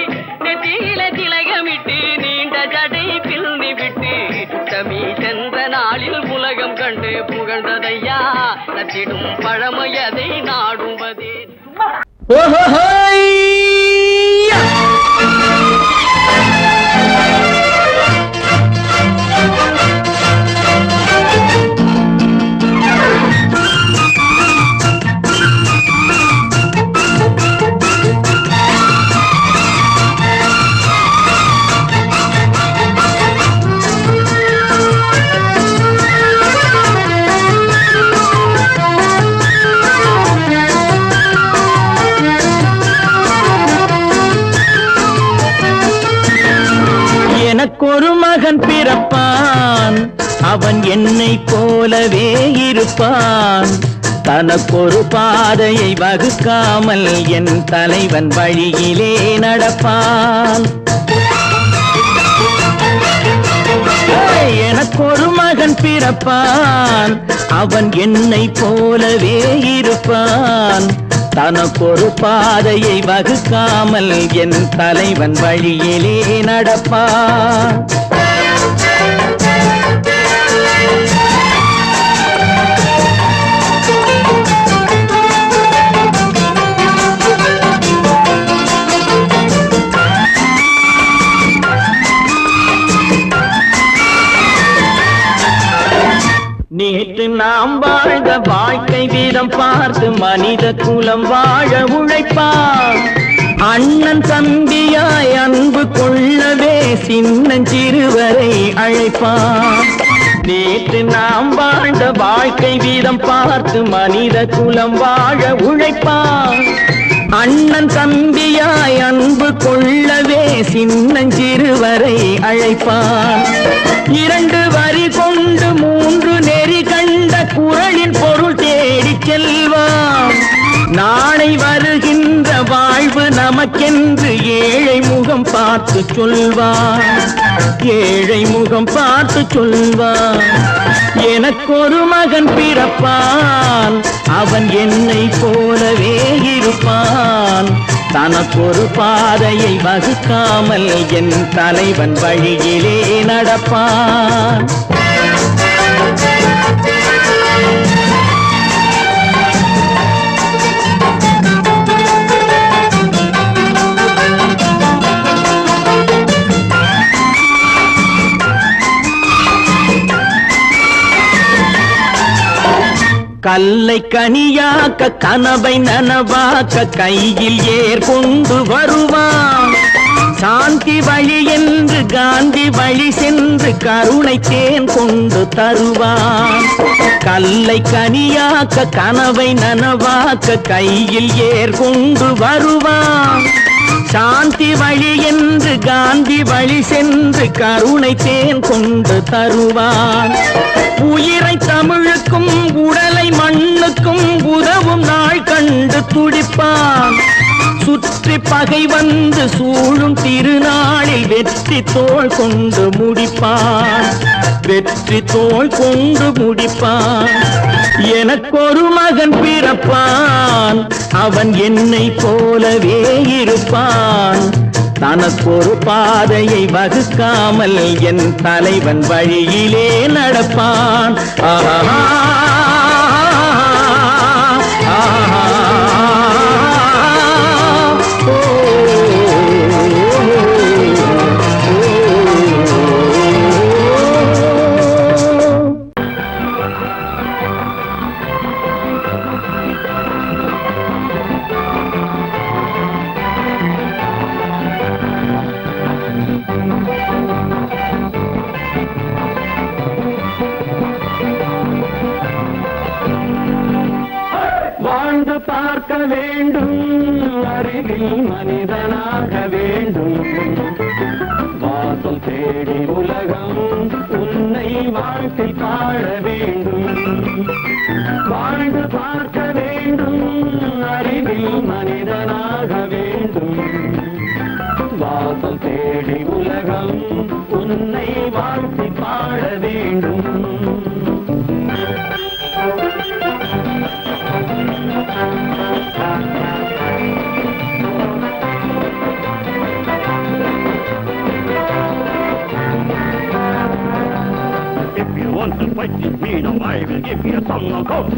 நெத்தியில திலகமிட்டு நீண்ட ஜடை பிள்ளி விட்டு, உத்தமி சென்ற நாளில் உலகம் கண்டு புகழ்ந்ததையா, நற்றிடும் பழமையதை நாடுவதே. எனக்கொரு மகன் பிறப்பான், அவன் என்னை போலவே இருப்பான். தனக்கொரு பாதையை வகுக்காமல் என் தலைவன் வழியிலே நடப்பான். எனக்கொரு மகன் பிறப்பான், அவன் என்னை போலவே இருப்பான். தனக்கொரு பாதையை வகுக்காமல் என் தலைவன் வழியிலே நடப்பான். நேற்று நாம் வாழ்ந்த வாழ்க்கை வீதம் பார்த்து மனித குலம் வாழ உழைப்பான். அண்ணன் தம்பியாய் அன்பு கொள்ளவே சின்னஞ்சிறுவரை அழைப்பான். நேற்று நாம் வாழ்ந்த வாழ்க்கை வீதம் பார்த்து மனித குலம் வாழ உழைப்பான். அண்ணன் தம்பியாய் அன்பு கொள்ளவே சின்னஞ்சிறுவரை அழைப்பான். 2 வரி கொண்டு 3 நெறி கண்ட குறளின் பொருள் தேடி செல்வான். நாளை வருகின்ற வாழ்வு நமக்கென்று ஏழை முகம் பார்த்து சொல்வான். ஏழை முகம் பார்த்து சொல்வான். எனக்கொரு மகன் பிறப்பான், அவன் என்னை போலவே இருப்பான். தனக்கொரு பாதையை வகுக்காமல் என் தலைவன் வழியிலே நடப்பான். கல்லை கனியாக்க கனவை நனவாக்க கையில் ஏர் கொண்டு வருவான். சாந்தி வழி என்று காந்தி வழி சென்று கருணை தேன் கொண்டு தருவான். கல்லை கனியாக்க கனவை நனவாக்க கையில் ஏர் கொண்டு வருவான். சாந்தி வழி என்று காந்தி வழி சென்று கருணை தேன் கொண்டு தருவான். உயிரை தமிழுக்கும் உடலை மண்ணுக்கும் உதவும் நாள் கண்டு துடிப்பான். சுற்ற சுற்றி பகை வந்து சூழும் திருநாளில் வெற்றி தோள் கொண்டு முடிப்பான், வெற்றி தோள் கொண்டு முடிப்பான். எனக்கொரு மகன் பிறப்பான், அவன் என்னை போலவே இருப்பான். தனக்கொரு பாதையை வகுக்காமல் என் தலைவன் வழியிலே நடப்பான். ஆஹா வாழ்ந்து பார்க்க வேண்டும், அறிவில் மனிதனாக வேண்டும். வாசம் தேடி உலகம் உன்னை வாழ்க்கை பாட வேண்டும். வாழ்ந்து பார்க்க வேண்டும், அறிவில் மனிதனாக வேண்டும். வாசம் தேடி உலகம் உன்னை வாழ்க்கை பாட வேண்டும். If you want to fight this mean, I will give you a song of hope.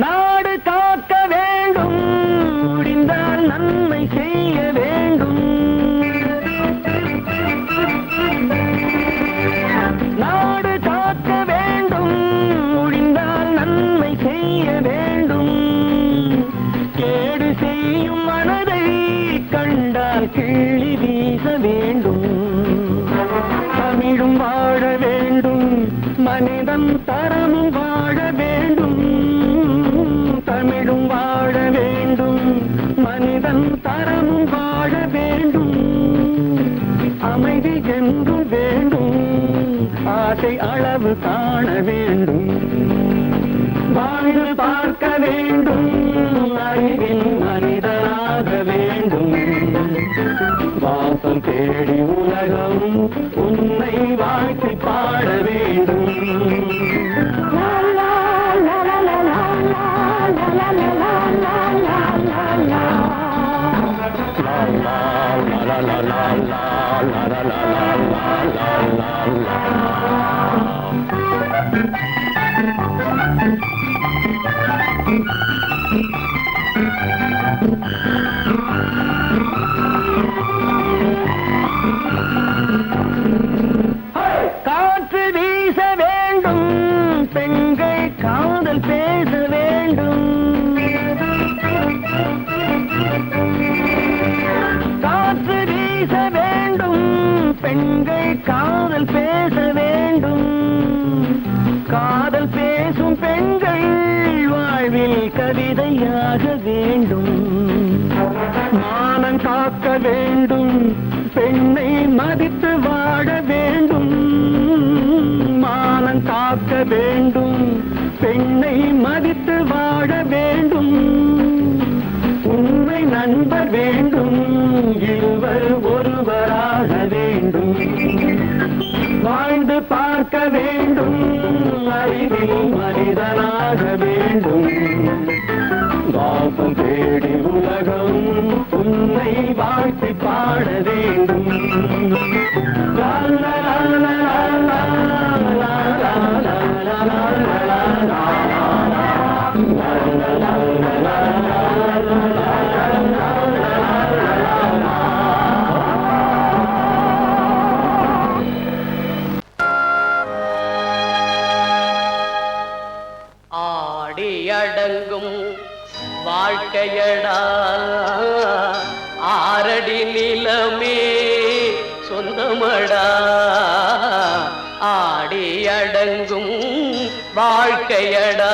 நாடு காக்க வேண்டும், முடிந்தால் நன்மை செய்ய வேண்டும். நாடு காக்க வேண்டும், முடிந்தால் நன்மை செய்ய வேண்டும். கேடு செய்யும் மனதை கண்டால் கிள்ளி வீச வேண்டும். தமிழும் வாழ வேண்டும், மனிதன் தரமும் வாழ வேண்டும். தமிழும் வாழ வேண்டும், மனிதன் தரமும் வாழ வேண்டும். அமைதி என்றும் வேண்டும், ஆசை அளவு காண வேண்டும். வாழ்ந்து பார்க்க வேண்டும், அறிவில் மனிதனாக வேண்டும். வாசம் தேடி உலகம் உன்னை வாழ்க்கை பாட வேண்டும். காற்று வீச வேண்டும், பெண்கள் காதல் பேச வேண்டும். காற்று வீச வேண்டும், பெண்கள் காதல் பேச வேண்டும். காதல் பேசும் பெண்கள் வாழ்வில் கவிதையாக வேண்டும். மானம் காக்க வேண்டும், பெண்ணை மதித்து வாழ வேண்டும். மானம் காக்க வேண்டும், பெண்ணை மதித்து வாழ வேண்டும். உண்மை நண்பர் வேண்டும், இருவர் ஒருவராக வேண்டும். வாழ்ந்து பார்க்க வேண்டும், அறிவில் மனிதனாக வேண்டும். வாசம் தேடி உலகம் உன்னை வாழ்த்தி பாட வேண்டும். லா லா லா லா லா லா லா லா லா லா. அடங்கும் வாழ்க்கையடா ஆரடி நிலமே சொந்தமடா ஆடி அடங்கும் வாழ்க்கையடா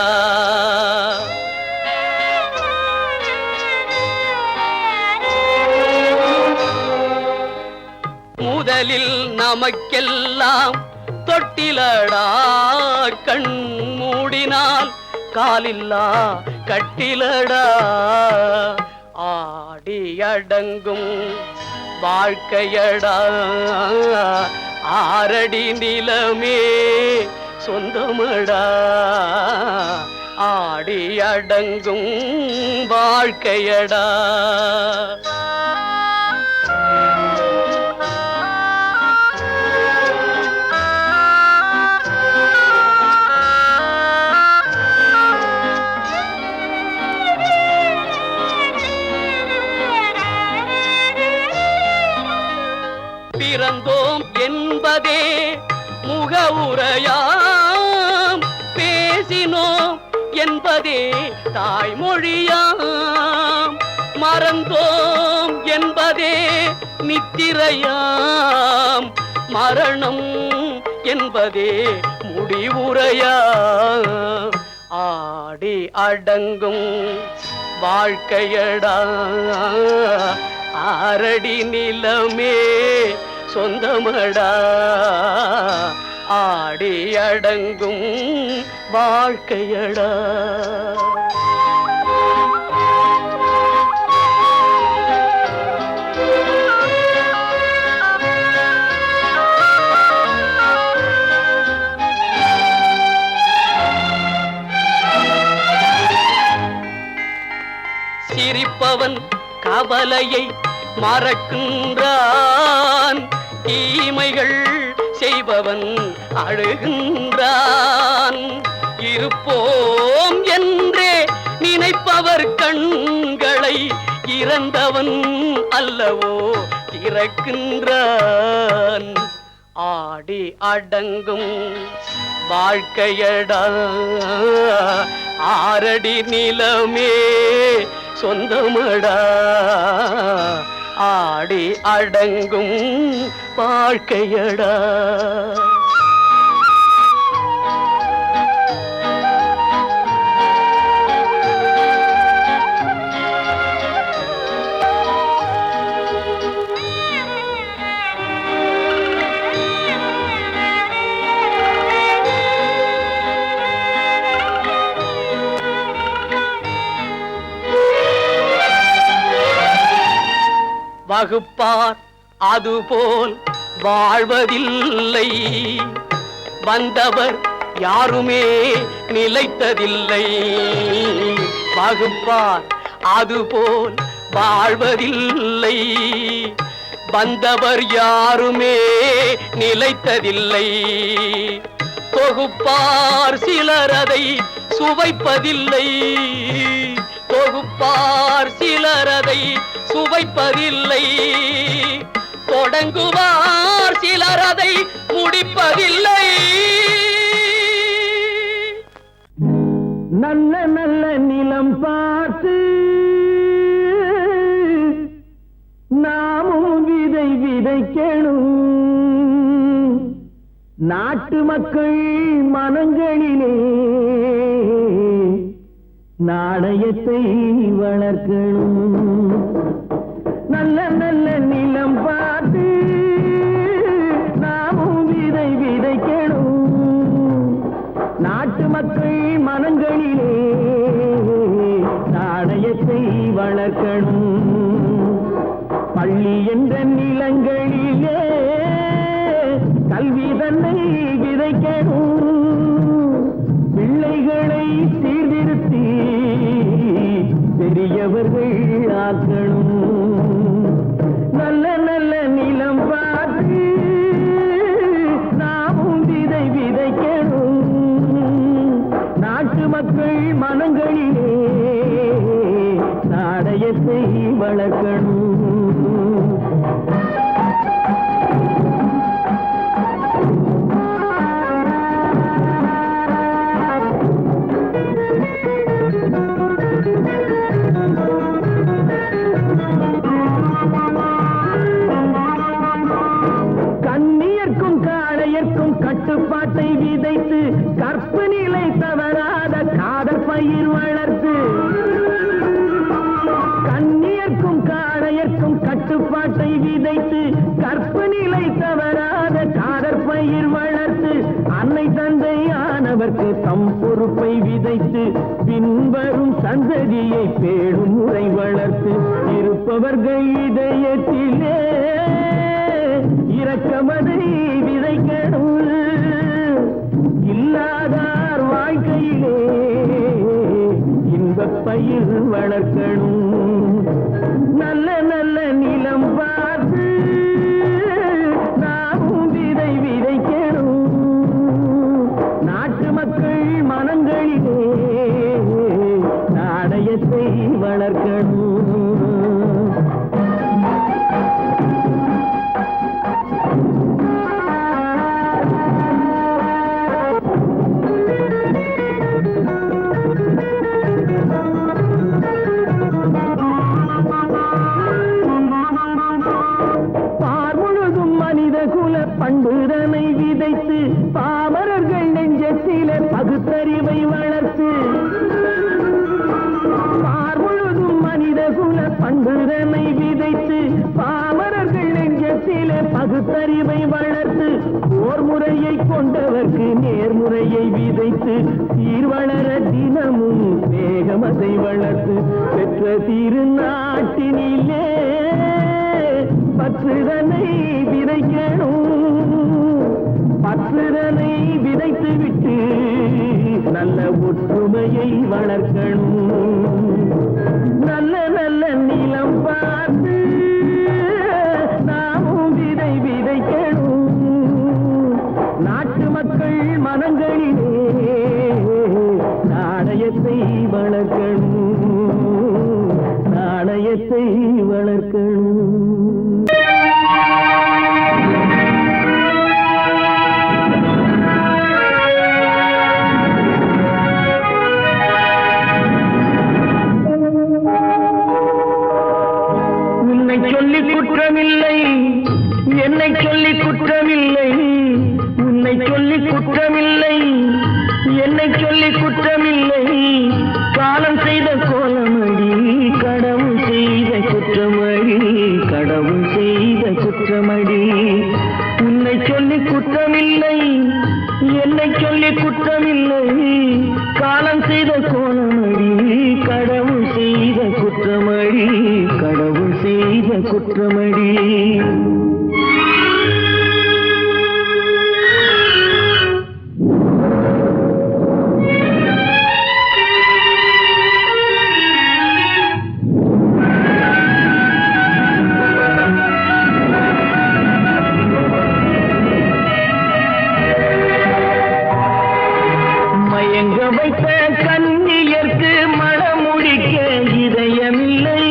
முதலில் நமக்கெல்லாம் தொட்டிலடா கண் மூடினா காலில்லா கட்டிலடா ஆடி அடங்கும் வாழ்க்கையடா ஆரடி நிலமே சொந்தமடா ஆடி அடங்கும் வாழ்க்கையடா பிறந்தோம் என்பதே முகவுரையாம் பேசினோம் என்பதே தாய்மொழியாம் மறந்தோம் என்பதே நித்திரையாம் மரணம் என்பதே முடிவுரையாம் ஆடி அடங்கும் வாழ்க்கையடா ஆரடி நிலமே சொந்தமடா ஆடி அடங்கும் வாழ்க்கையடா சிரிப்பவன் கவலையை மறக்கின்றான் தீமைகள் செய்பவன் அழுகின்றான் இருப்போம் என்றே நினைப்பவர் கண்களை இறந்தவன் அல்லவோ திறக்கின்றான் ஆடி அடங்கும் வாழ்க்கையடா ஆரடி நிலமே சொந்தமடா ஆடி அடங்கும் வாழ்க்கையடா வகுப்பார் அதுபோல் வாழ்வதில்லை வந்தவர் யாருமே நிலைத்ததில்லை வகுப்பார் அதுபோல் வாழ்வதில்லை வந்தவர் யாருமே நிலைத்ததில்லை தொகுப்பார் சிலர் அதை சுவைப்பதில்லை தொகுப்பார் சிலர் அதை சுவைப்பதில்லை தொடங்குவார் சிலர் அதை முடிப்பதில்லை நல்ல நல்ல நிலம் பார்த்து நாமும் விதை விதைக்கணும் நாட்டு மக்கள் மனங்களிலே நாணயத்தை வளர்க்கணும் நல்ல நல்ல நிலம் பார்த்து நாமும் விதை விதைக்கணும் நாட்டு மக்கள் மனங்களிலே நாணயத்தை வளர்க்கணும் பள்ளி என்ற நிலங்களிலே கல்வி தன்னை விதைக்கணும் பிள்ளைகளை சீர்திருத்தி பெரியவர்கள் ஆக்கணும் நல்ல நல்ல நிலம் பார்த்து நாமும் விதை விதைக்கணும் நாட்டு மக்கள் மனங்களிலே நாணயத்தை வளர்க்கணும் கட்டுப்பாட்டை விதைத்து கற்பு நிலை தவறாத காதல் பயிர் வளர்த்து கண்ணியர்க்கும் காளையர்க்கும் கட்டுப்பாட்டை விதைத்து கற்பு நிலை தவறாத காதல் பயிர் வளர்த்து அன்னை தந்தை ஆன அவரவர்க்கு தம் பொறுப்பை விதைத்து பின்வரும் சந்ததியை பேடும் முறை வளர்த்து இருப்பவர்கள் இதயத்திலே இரக்கமதை விதைக்கணும், இல்லாதார் வாழ்க்கையிலே இன்பப் பயிர் வளர்க்கணும். நல்ல நல்ல நிலம் பார்த்து நாமும் விதை விதைக்கணும், நாட்டு மக்கள் மனங்களிலே நாணயத்தை வளர்க்கணும். பண்புதனை விதைத்து பாமரர்கள் நெஞ்சத்திலே பகுத்தறிவை வளர்த்து பார்முழுதும் மனித குல பண்புதனை விதைத்து பாமரர்கள் நெஞ்சத்திலே பகுத்தறிவை வளர்த்து ஓர் முறையை கொண்டவர்க்கு நேர்முறையை விதைத்து சீர்வளர தினமும் வேகமதை வளர்த்து பெற்ற திருநாட்டினிலே பற்றுதனை விதைக்கணும், பற்றுதனை விதைத்து விட்டு நல்ல ஒற்றுமையை வளர்க்கணும். நல்ல நல்ல நிலம் பார்த்து நாமும் விதை விதைக்கணும், நாட்டு மக்கள் மனங்களிலே நாணயத்தை வளர்க்கணும், நாணயத்தை வளர்க்கணும். சொல்லி குற்றமில்லை, என்னை சொல்லி குற்றமில்லை, உன்னை சொல்லி குற்றமில்லை, என்னை சொல்லி குற்றமில்லை, காலம் செய்த கோலமடி கடவுள் செய்த குற்றமடி, கடவுள் செய்த குற்றமடி. உன்னை சொல்லி குற்றமில்லை, என்னை சொல்லி குற்றமில்லை, காலம் செய்த கோலமடி கடவுள் செய்த குற்றமடி, கடவுள் செய்த குற்றமடி. மயங்க வைத்த கன்னியர்க்கு மணமுடிக்க இதயமில்லை,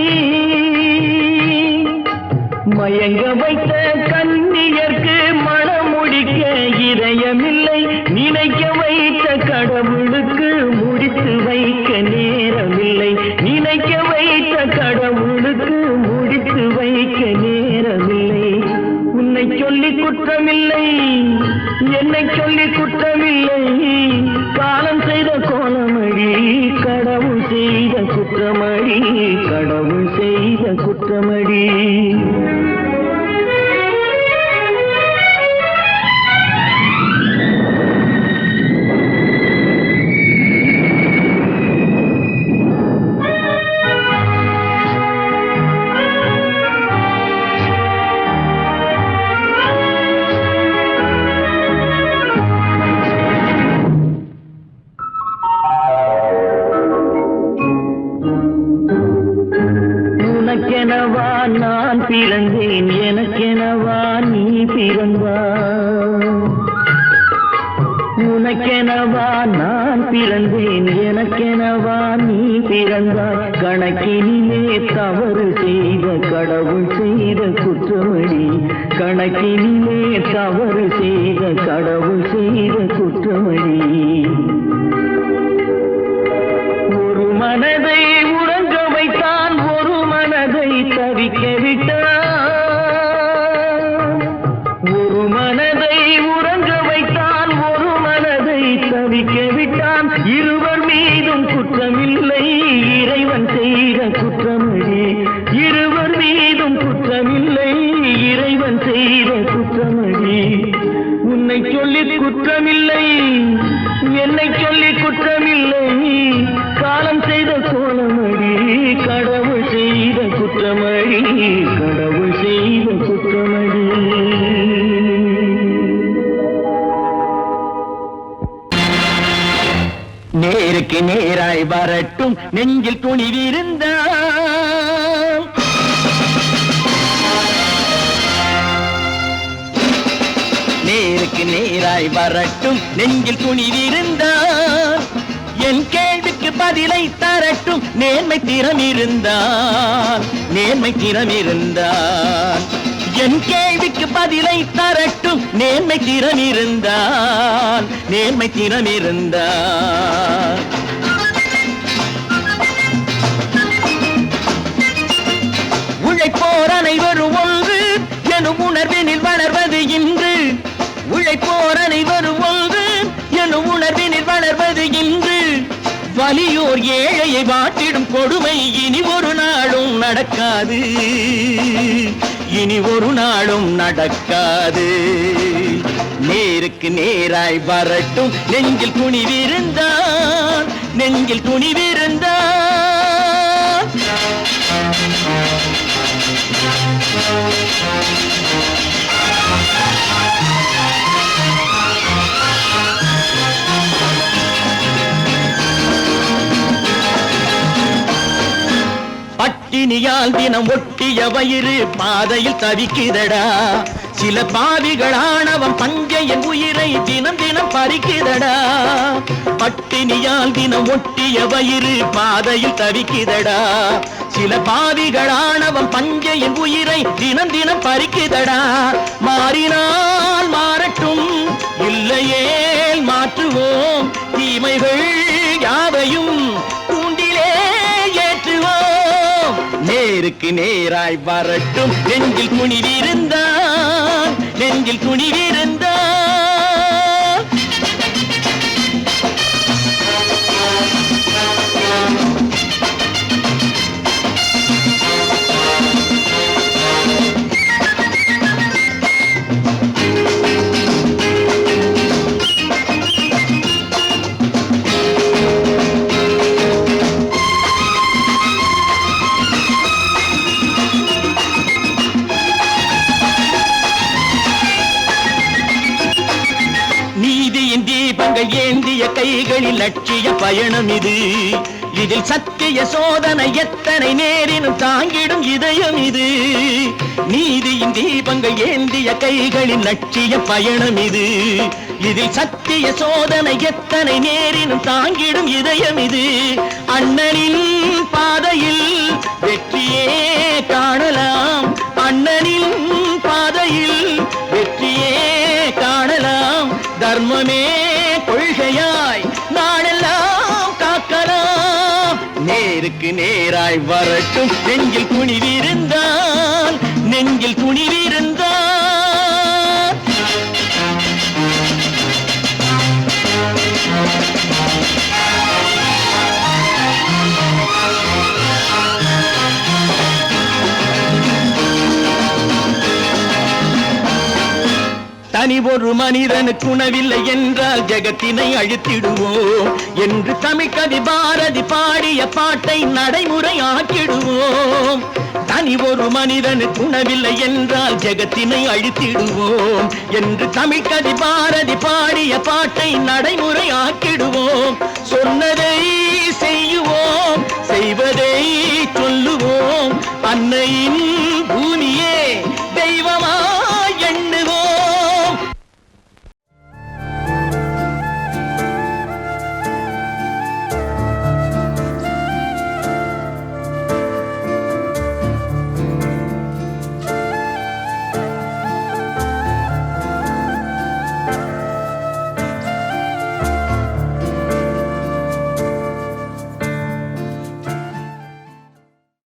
மயங்க வைத்த கன்னியர்க்கு மணமுடிக்க இதயமில்லை, நினைக்க வைத்த கடவுளுக்கு முடித்து வைக்க நேரமில்லை, நினைக்க வைத்த கடவுளுக்கு முடித்து வைக்க நேரமில்லை. உன்னை சொல்லி குற்றமில்லை, என்னை சொல்லி குற்றமில்லை, காலம் செய்த கோலமடி கடவுள் செய்த குற்றமடி, கடவுள் செய்த குற்றமடி. உனக்கெனவா நான் பிறந்தேன், எனக்கெனவா நீ பிறந்தாய், உனக்கெனவா நான் பிறந்தேன், எனக்கெனவா நீ பிறந்தாய், கணக்கினிலே தவறு செய்த கடவுள் செய்த குற்றமடி, கணக்கினிலே தவறு செய்த கடவுள் செய்த குற்றமடி. ஒரு மனதை உறங்க வைத்தான், ஒரு மனதை தவிக்க விட்டான், ஒரு மனதை உறங்க வைத்தான், ஒரு மனதை தவிக்க விட்டான், இருவர் மீதும் குற்றமில்லை, இறைவன் செய்த குற்றமடி, இருவர் மீதும் குற்றமில்லை, இறைவன் செய்த குற்றமடி. உன்னை சொல்லி குற்றமில்லை, என்னை சொல்லி குற்றமில்லை, காலம் செய்த கோலமடி, கடவுள் செய்த குற்றமடி, கடவுள் செய்த குற்றமடி. நேருக்கு நேராய் வரட்டும் நெஞ்சில் துணிவிருந்தால், நேருக்கு நேராய் வரட்டும் நெஞ்சில் துணிவிருந்தால், என் கேள்விக்கு பதிலை தரட்டும் நேர்மை திறம் இருந்தால், நேர்மை திறம் இருந்தால். என் கேள்விக்கு பதிலை தரட்டும் நேர்மை திறம் இருந்தால், நேர்மை திறம் இருந்தால். உழைப்போர் அனைவரும் ஒன்று எனும் உணர்வினில் வளர்வது இன்று, உழைப்போர் அனைவரும் ஒன்று எனும் உணர்வினில் வளர்வது இன்று. வலியோர் ஏழையை வாட்டிடும் கொடுமை இனி ஒரு நாளும் நடக்காது, இனி ஒரு நாளும் நடக்காது. நேருக்கு நேராய் வரட்டும் நெஞ்சில் துணிவிருந்தால், நெஞ்சில் துணிவிருந்தால். பட்டினியால் தினம் ஒட்டிய வயிறு பாதையில் தவிக்குதடா, சில பாவிகளானவன் பஞ்சையின் உயிரை தினம் தினம் பறிக்குதடா. பட்டினியால் தினம் ஒட்டிய வயிறு பாதையில் தவிக்குதடா, சில பாவிகளானவன் பஞ்சையின் உயிரை தினம் தினம் பறிக்குதடா. மாறினால் மாறட்டும், இல்லையே மாற்றுவோம், தீமைகள் யாவையும் தூண்டிலே ஏற்றுவோம். நேருக்கு நேராய் வரட்டும் நெஞ்சில் துணிவிருந்தால், நெஞ்சில் துணிவிருந்தால். நீதியின் தீபங்கள் ஏந்திய கைகளில் லட்சிய பயணம் இது, இதில் சத்திய சோதனை எத்தனை நேரினும் தாங்கிடும் இதயம் இது. நீதியின் தீபங்கள் ஏந்திய கைகளில் லட்சிய பயணம் இது, இதில் சத்திய சோதனை எத்தனை நேரினும் தாங்கிடும் இதயம் இது. அண்ணனின் பாதையில் வெற்றியே காணலாம், அண்ணனின் பாதையில் வெற்றியே காணலாம். தர்மமே கொள்கையாய் நாடெல்லாம் காக்கலாம். நேருக்கு நேராய் வரட்டும் நெஞ்சில் துணிவிருந்தால், நெஞ்சில் துணிவிருந்தால். தனி ஒரு மனிதனுக்கு உணவில்லை என்றால் ஜெகத்தினை அழித்திடுவோம் என்று தமிழ் கவி பாரதி பாடிய பாட்டை நடைமுறை ஆக்கிடுவோம். தனி ஒரு மனிதனுக்கு உணவில்லை என்றால் ஜெகத்தினை அழித்திடுவோம் என்று தமிழ் கவி பாரதி பாடிய பாட்டை நடைமுறை ஆக்கிடுவோம். சொன்னதே